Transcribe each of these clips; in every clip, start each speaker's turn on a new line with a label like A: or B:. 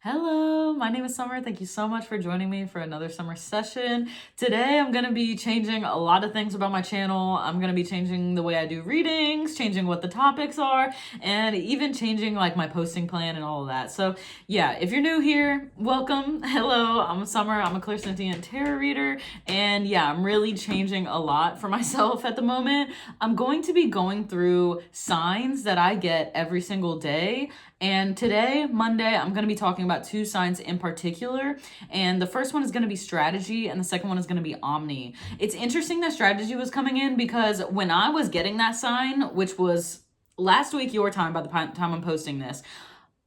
A: Hello, my name is Summer. Thank you so much for joining me for another summer session. Today, I'm going to be changing a lot of things about my channel. I'm going to be changing the way I do readings, changing what the topics are, and even changing like my posting plan and all of that. So yeah, if you're new here, welcome. Hello, I'm Summer. I'm a clairsentient tarot reader. And yeah, I'm really changing a lot for myself at the moment. I'm going to be going through signs that I get every single day. And today, Monday, I'm going to be talking about two signs in particular. And the first one is going to be strategy, and the second one is going to be omni. It's interesting that strategy was coming in because when I was getting that sign, which was last week your time by the time I'm posting this,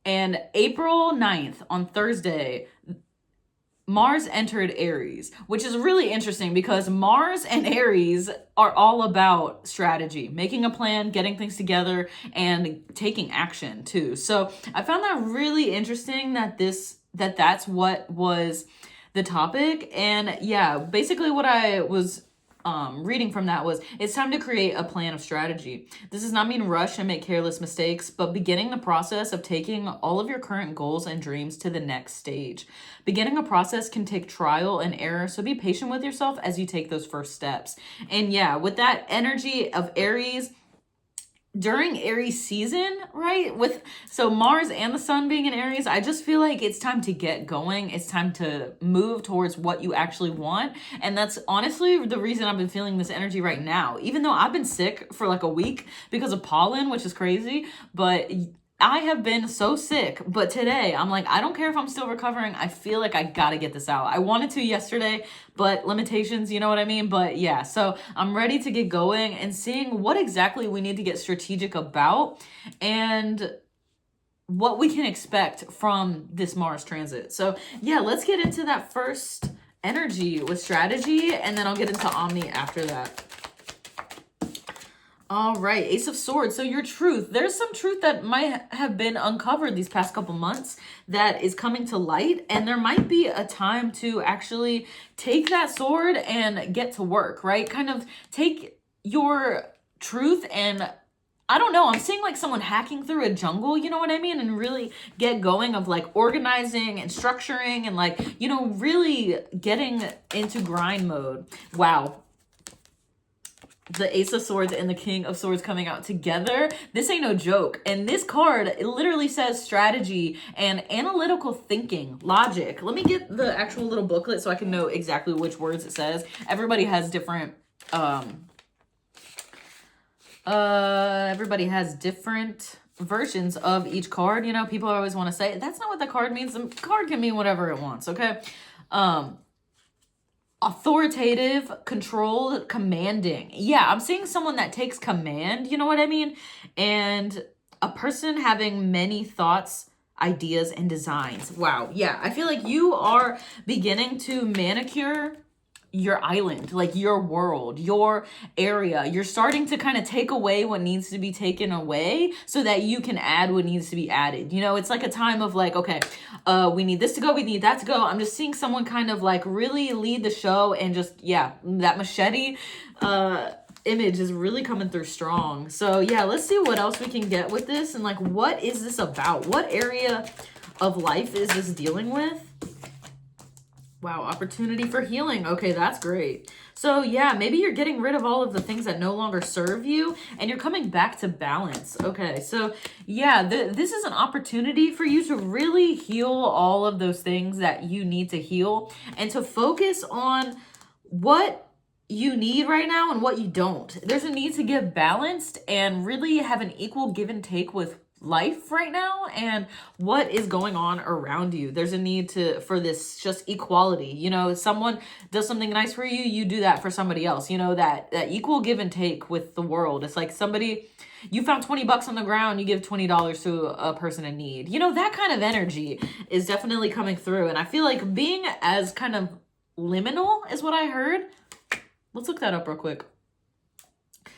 A: and April 9th on Thursday, Mars entered Aries, which is really interesting because Mars and Aries are all about strategy, making a plan, getting things together, and taking action too. So I found that really interesting that that's what was the topic. And yeah, basically what I was reading from that was it's time to create a plan of strategy. This does not mean rush and make careless mistakes, but beginning the process of taking all of your current goals and dreams to the next stage. Beginning a process can take trial and error, so be patient with yourself as you take those first steps. And yeah, with that energy of Aries, during Aries season, right? So Mars and the sun being in Aries, I just feel like it's time to get going. It's time to move towards what you actually want. And that's honestly the reason I've been feeling this energy right now. Even though I've been sick for like a week because of pollen, which is crazy, but I have been so sick, but today I'm like, I don't care if I'm still recovering. I feel like I gotta get this out. I wanted to yesterday, but limitations, you know what I mean? But yeah, so I'm ready to get going and seeing what exactly we need to get strategic about and what we can expect from this Mars transit. So yeah, let's get into that first energy with strategy, and then I'll get into Omni after that. All right, Ace of Swords. So your truth. There's some truth that might have been uncovered these past couple months that is coming to light, and there might be a time to actually take that sword and get to work, right? Kind of take your truth and I don't know, I'm seeing like someone hacking through a jungle, you know what I mean? And really get going of like organizing and structuring and like, you know, really getting into grind mode. Wow. The Ace of Swords and the King of Swords coming out together. This ain't no joke. And this card, it literally says strategy and analytical thinking, logic. Let me get the actual little booklet so I can know exactly which words it says. Everybody has different, versions of each card. You know, people always want to say, that's not what the card means. The card can mean whatever it wants, okay? Authoritative, controlled, commanding. Yeah, I'm seeing someone that takes command, you know what I mean? And a person having many thoughts, ideas, and designs. Wow, yeah, I feel like you are beginning to manicure your island, like your world, your area. You're starting to kind of take away what needs to be taken away so that you can add what needs to be added. You know, it's like a time of like, okay, we need this to go, we need that to go. I'm just seeing someone kind of like really lead the show and just, yeah, that machete image is really coming through strong. So yeah, let's see what else we can get with this and like, what is this about? What area of life is this dealing with? Wow, opportunity for healing. Okay, that's great. So yeah, maybe you're getting rid of all of the things that no longer serve you and you're coming back to balance. Okay, so yeah, this is an opportunity for you to really heal all of those things that you need to heal and to focus on what you need right now and what you don't. There's a need to get balanced and really have an equal give and take with life right now and what is going on around you. There's a need for this just equality. You know, someone does something nice for you, you do that for somebody else. You know, that equal give and take with the world. It's like you found 20 bucks on the ground, you give $20 to a person in need. You know, that kind of energy is definitely coming through. And I feel like being as kind of liminal is what I heard. Let's look that up real quick.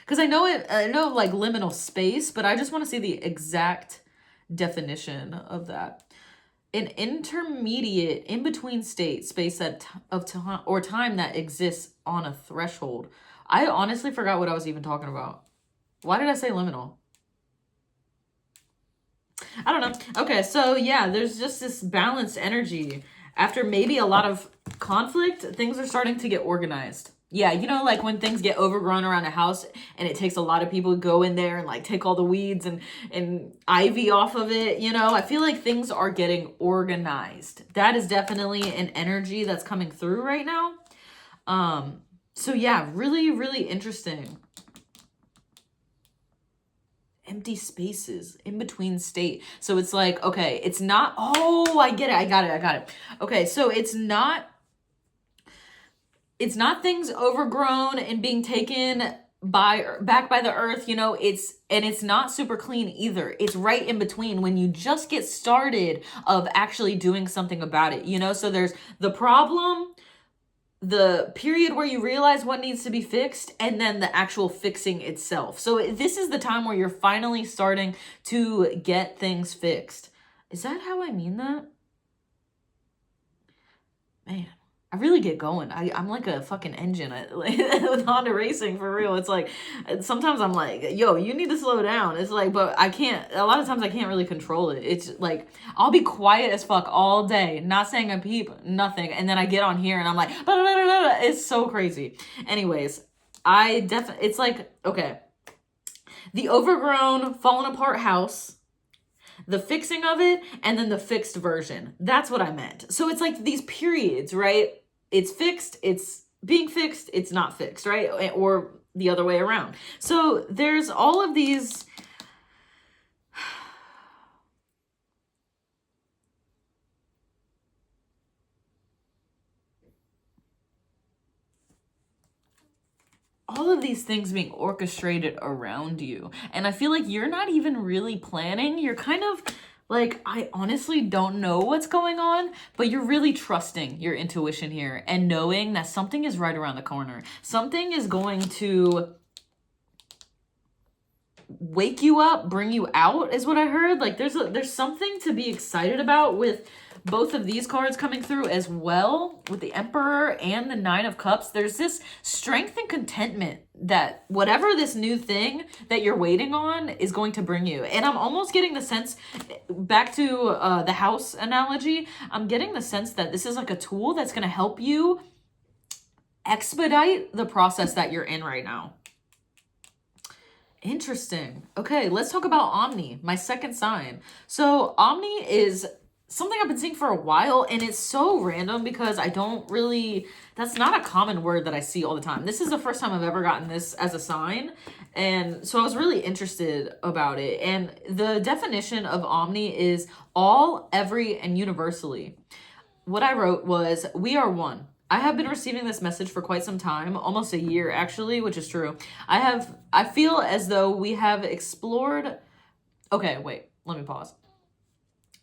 A: Because I know like liminal space, but I just want to see the exact definition of that. An intermediate, in-between state, space of time that exists on a threshold. I honestly forgot what I was even talking about. Why did I say liminal? I don't know. Okay, so yeah, there's just this balanced energy. After maybe a lot of conflict, things are starting to get organized. Yeah, you know, like when things get overgrown around a house and it takes a lot of people to go in there and like take all the weeds and ivy off of it, you know, I feel like things are getting organized. That is definitely an energy that's coming through right now. So yeah, really, really interesting. Empty spaces in between state. So it's like, okay, it's not, oh, I get it. I got it. Okay, so it's not things overgrown and being taken back by the earth, you know, it's not super clean either. It's right in between when you just get started of actually doing something about it, you know? So there's the problem, the period where you realize what needs to be fixed, and then the actual fixing itself. So this is the time where you're finally starting to get things fixed. Is that how I mean that? Man, I really get going. I'm like a fucking engine with Honda Racing, for real. It's like, sometimes I'm like, yo, you need to slow down. It's like, but I can't, a lot of times I can't really control it. It's like, I'll be quiet as fuck all day, not saying a peep, nothing. And then I get on here and I'm like, it's so crazy. Anyways, it's like, okay, the overgrown, fallen apart house, the fixing of it, and then the fixed version. That's what I meant. So it's like these periods, right? It's fixed, it's being fixed, it's not fixed, right? Or the other way around. So there's all of these things being orchestrated around you. And I feel like you're not even really planning. You're kind of like, I honestly don't know what's going on, but you're really trusting your intuition here and knowing that something is right around the corner. Something is going to wake you up, bring you out, is what I heard. Like there's something to be excited about with both of these cards coming through as well, with the Emperor and the Nine of Cups. There's this strength and contentment that whatever this new thing that you're waiting on is going to bring you. And I'm almost getting the sense, back to the house analogy, I'm getting the sense that this is like a tool that's going to help you expedite the process that you're in right now. Interesting. Okay, let's talk about Omni, my second sign. So Omni is something I've been seeing for a while, and it's so random because that's not a common word that I see all the time. This is the first time I've ever gotten this as a sign, and so I was really interested about it. And the definition of Omni is all, every, and universally. What I wrote was, we are one. I have been receiving this message for quite some time, almost a year actually, which is true. I feel as though we have explored. Okay, wait, let me pause.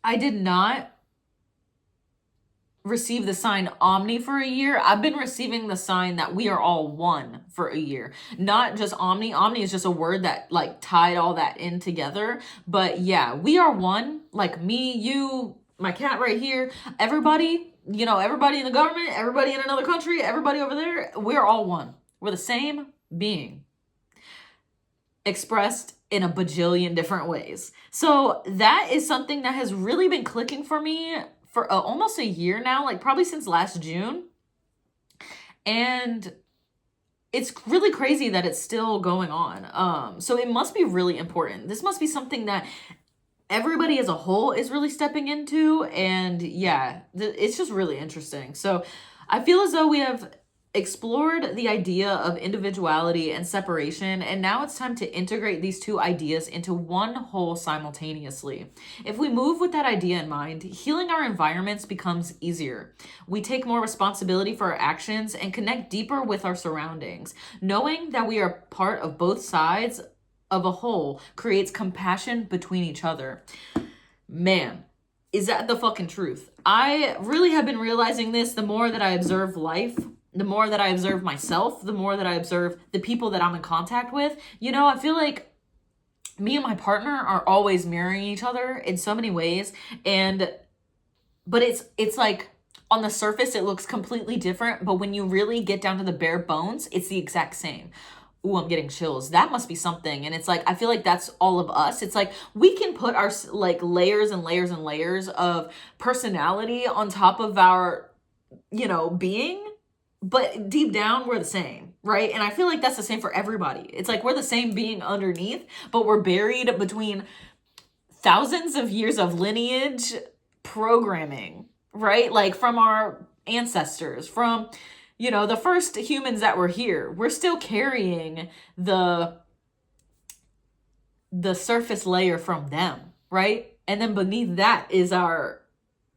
A: I did not receive the sign Omni for a year. I've been receiving the sign that we are all one for a year. Not just Omni. Omni is just a word that like tied all that in together. But yeah, we are one. Like me, you, my cat right here, everybody, you know, everybody in the government, everybody in another country, everybody over there, we're all one. We're the same being, expressed in a bajillion different ways. So that is something that has really been clicking for me for almost a year now, like probably since last June. And it's really crazy that it's still going on. So it must be really important. This must be something that everybody as a whole is really stepping into. And yeah, it's just really interesting. So I feel as though we have explored the idea of individuality and separation, and now it's time to integrate these two ideas into one whole simultaneously. If we move with that idea in mind, healing our environments becomes easier. We take more responsibility for our actions and connect deeper with our surroundings. Knowing that we are part of both sides of a whole creates compassion between each other. Man, is that the fucking truth? I really have been realizing this the more that I observe life, the more that I observe myself, the more that I observe the people that I'm in contact with. You know, I feel like me and my partner are always mirroring each other in so many ways. But it's like on the surface, it looks completely different. But when you really get down to the bare bones, it's the exact same. Ooh, I'm getting chills. That must be something. And it's like, I feel like that's all of us. It's like we can put our like layers and layers and layers of personality on top of our, you know, being, but deep down we're the same, right? And I feel like that's the same for everybody. It's like we're the same being underneath, but we're buried between thousands of years of lineage programming, right? Like from our ancestors, from, you know, the first humans that were here. We're still carrying the surface layer from them, right? And then beneath that is our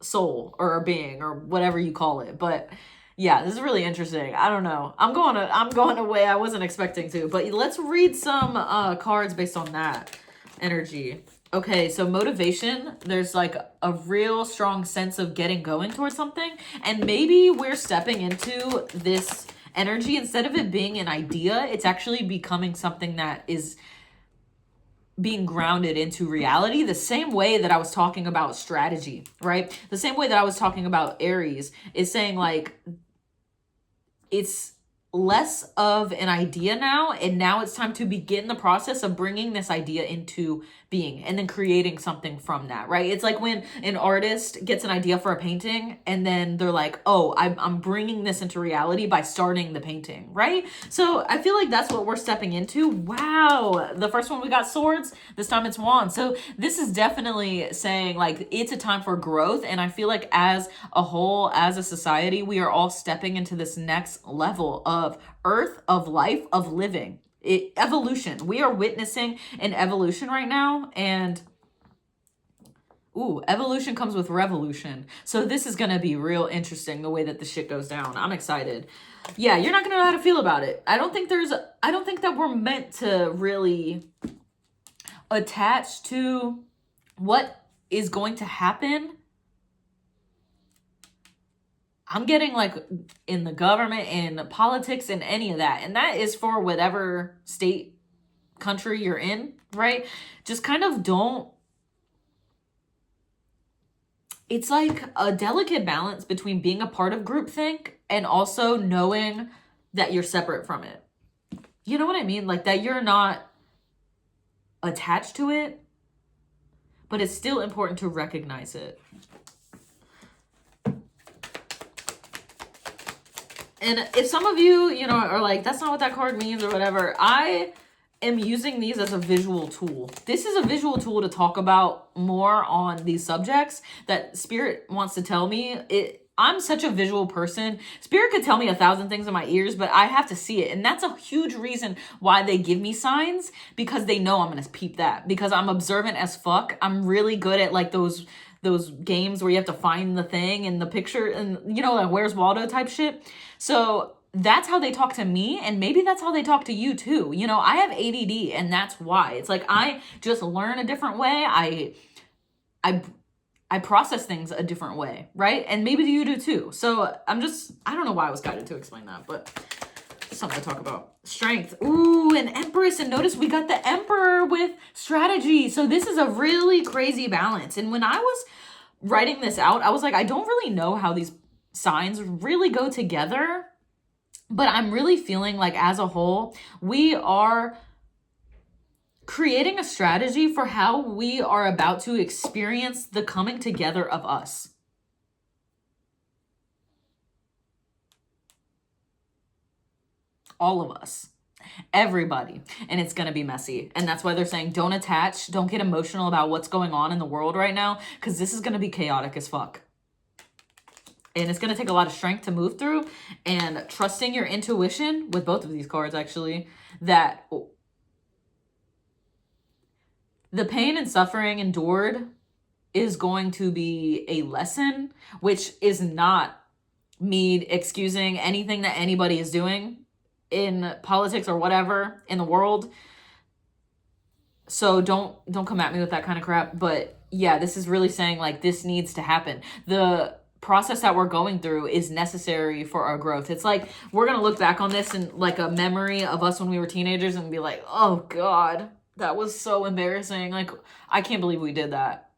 A: soul or our being or whatever you call it. But yeah, this is really interesting. I don't know. I'm going a way I wasn't expecting to. But let's read some cards based on that energy. Okay, so motivation, there's like a real strong sense of getting going towards something. And maybe we're stepping into this energy. Instead of it being an idea, it's actually becoming something that is being grounded into reality, the same way that I was talking about strategy, right? The same way that I was talking about Aries is saying like, it's less of an idea now, and now it's time to begin the process of bringing this idea into being and then creating something from that, right? It's like when an artist gets an idea for a painting and then they're like, oh, I'm bringing this into reality by starting the painting, right? So I feel like that's what we're stepping into. Wow, the first one we got swords, this time it's wands. So this is definitely saying like it's a time for growth, and I feel like as a whole, as a society, we are all stepping into this next level of earth, of life, of living. Evolution. We are witnessing an evolution right now, and ooh, evolution comes with revolution. So this is gonna be real interesting the way that the shit goes down. I'm excited. Yeah, you're not gonna know how to feel about it. I don't think that we're meant to really attach to what is going to happen. I'm getting like in the government and politics and any of that. And that is for whatever state, country you're in, right? Just kind of don't. It's like a delicate balance between being a part of groupthink and also knowing that you're separate from it. You know what I mean? Like that you're not attached to it, but it's still important to recognize it. And if some of you, you know, are like, that's not what that card means or whatever, I am using these as a visual tool. This is a visual tool to talk about more on these subjects that Spirit wants to tell me. I'm such a visual person. Spirit could tell me 1,000 things in my ears, but I have to see it. And that's a huge reason why they give me signs, because they know I'm going to peep that, because I'm observant as fuck. I'm really good at like those games where you have to find the thing in the picture and, you know, like Where's Waldo type shit. So that's how they talk to me, and maybe that's how they talk to you too. You know, I have ADD, and that's why. It's like I just learn a different way. I process things a different way, right? And maybe you do too. So I don't know why I was guided to explain that, but something to talk about. Strength. Ooh, an Empress. And notice we got the Emperor with strategy. So this is a really crazy balance. And when I was writing this out, I was like, I don't really know how these signs really go together, but I'm really feeling like as a whole, we are creating a strategy for how we are about to experience the coming together of us. All of us. Everybody. And it's going to be messy. And that's why they're saying don't attach, don't get emotional about what's going on in the world right now, because this is going to be chaotic as fuck. And it's going to take a lot of strength to move through, and trusting your intuition with both of these cards, actually, that the pain and suffering endured is going to be a lesson, which is not me excusing anything that anybody is doing in politics or whatever in the world. So don't come at me with that kind of crap. But yeah, this is really saying like this needs to happen. The process that we're going through is necessary for our growth. It's like we're gonna look back on this and like a memory of us when we were teenagers and be like, oh God, that was so embarrassing. Like, I can't believe we did that.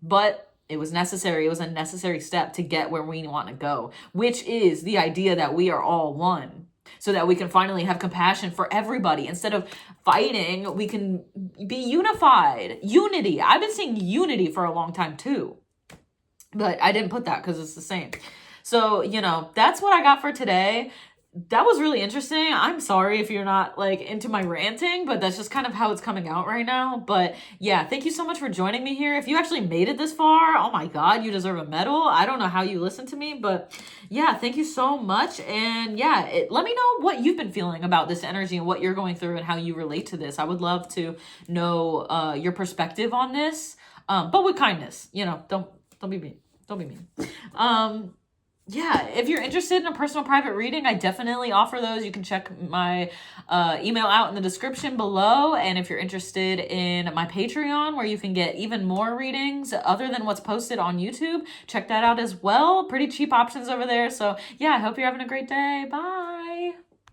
A: But it was necessary. It was a necessary step to get where we want to go, which is the idea that we are all one. so that we can finally have compassion for everybody. Instead of fighting, we can be unified. Unity. I've been seeing unity for a long time too, but I didn't put that because it's the same. So, you know, that's what I got for today. That was really interesting. I'm sorry if you're not like into my ranting, but that's just kind of how it's coming out right now. But yeah, thank you so much for joining me here. If you actually made it this far, oh my God, you deserve a medal. I don't know how you listen to me, but yeah, thank you so much. And yeah, let me know what you've been feeling about this energy and what you're going through and how you relate to this. I would love to know your perspective on this, but with kindness. You know, don't be mean. Don't be mean. Yeah, if you're interested in a personal private reading, I definitely offer those. You can check my email out in the description below. And if you're interested in my Patreon, where you can get even more readings other than what's posted on YouTube, check that out as well. Pretty cheap options over there. So yeah, I hope you're having a great day. Bye.